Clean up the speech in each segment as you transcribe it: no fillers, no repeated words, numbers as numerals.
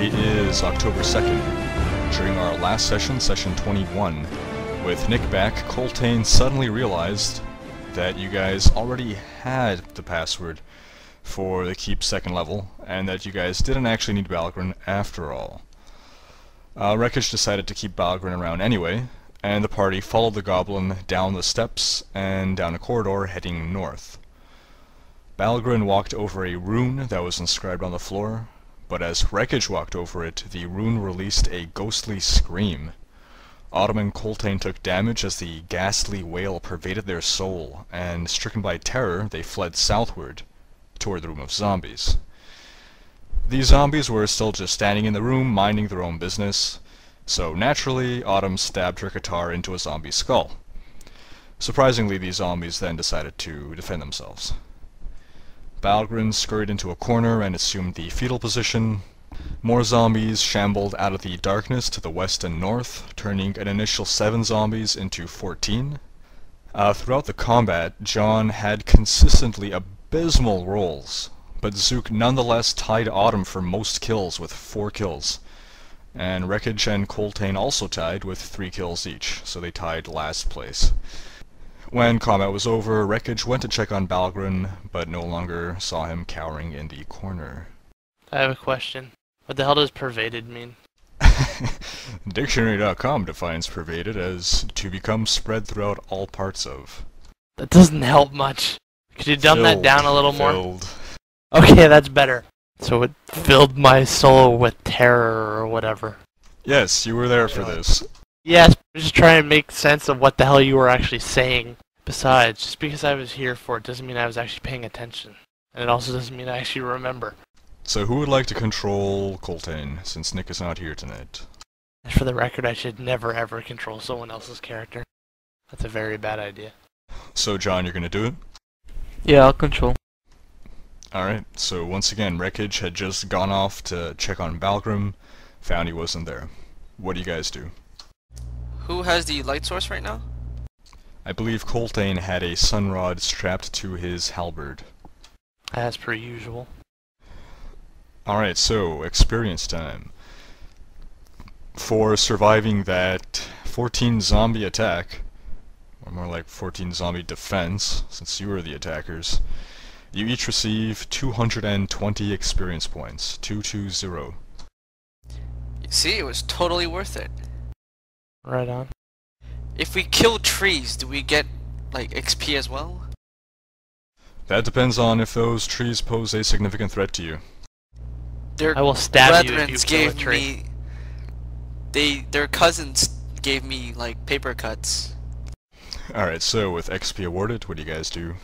Today is October 2nd. During our last session, session 21, with Nick back, Coltaine suddenly realized that you guys already had the password for the keep second level, and that you guys didn't actually need Balgron after all. Wreckage decided to keep Balgron around anyway, and the party followed the goblin down the steps and down a corridor heading north. Balgron walked over a rune that was inscribed on the floor, but as Wreckage walked over it, the rune released a ghostly scream. Autumn and Coltaine took damage as the ghastly wail pervaded their soul, and stricken by terror, they fled southward, toward the room of zombies. These zombies were still just standing in the room, minding their own business, so naturally, Autumn stabbed her guitar into a zombie's skull. Surprisingly, these zombies then decided to defend themselves. Balgron scurried into a corner and assumed the fetal position. More zombies shambled out of the darkness to the west and north, turning an initial 7 zombies into 14. Throughout the combat, John had consistently abysmal rolls, but Zook nonetheless tied Autumn for most kills with 4 kills. And Wreckage and Coltaine also tied with 3 kills each, so they tied last place. When combat was over, Wreckage went to check on Balgron, but no longer saw him cowering in the corner. I have a question. What the hell does pervaded mean? Dictionary.com defines pervaded as to become spread throughout all parts of. That doesn't help much. Could you dumb that down a little more? Filled. Okay, that's better. So it filled my soul with terror or whatever. Yes, you were there for this. Yes, I'm just trying to make sense of what the hell you were actually saying. Besides, just because I was here for it doesn't mean I was actually paying attention. And it also doesn't mean I actually remember. So who would like to control Coltaine, since Nick is not here tonight? For the record, I should never ever control someone else's character. That's a very bad idea. So John, you're gonna do it? Yeah, I'll control. Alright, so once again, Wreckage had just gone off to check on Balgron, found he wasn't there. What do you guys do? Who has the light source right now? I believe Coltaine had a sunrod strapped to his halberd. As per usual. Alright, so, experience time. For surviving that 14 zombie attack, or more like 14 zombie defense, since you were the attackers, you each receive 220 experience points. 220. You see, it was totally worth it. Right on. If we kill trees, do we get, like, XP as well? That depends on if those trees pose a significant threat to you. Their I will stab you if you brethrens kill a gave tree. their cousins gave me, like, paper cuts. Alright, so with XP awarded, what do you guys do?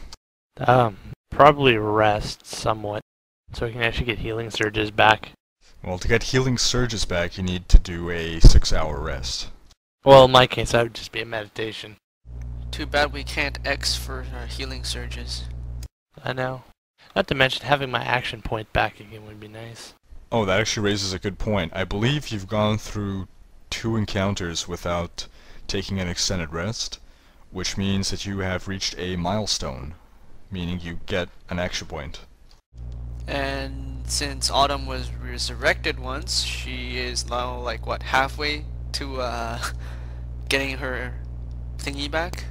Probably rest somewhat, so I can actually get healing surges back. Well, to get healing surges back, you need to do a 6-hour rest. Well, in my case, that would just be a meditation. Too bad we can't X for healing surges. I know. Not to mention, having my action point back again would be nice. Oh, that actually raises a good point. I believe you've gone through 2 encounters without taking an extended rest, which means that you have reached a milestone, meaning you get an action point. And since Autumn was resurrected once, she is now, like, what, halfway to, getting her thingy back?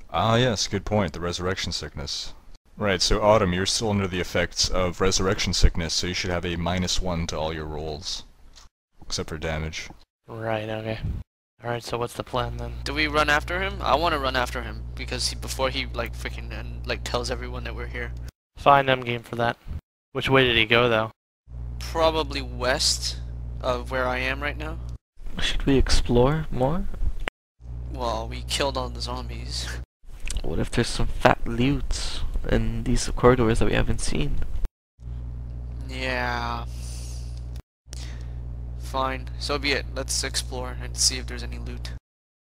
Ah yes, good point, the resurrection sickness. Right, so Autumn, you're still under the effects of resurrection sickness, so you should have a -1 to all your rolls. Except for damage. Right, okay. Alright, so what's the plan then? Do we run after him? I want to run after him, because before he, like, freaking, like, tells everyone that we're here. Fine, I'm game for that. Which way did he go, though? Probably west of where I am right now. Should we explore more? Well, we killed all the zombies. What if there's some fat lewts in these corridors that we haven't seen? Yeah. Fine, so be it. Let's explore and see if there's any loot.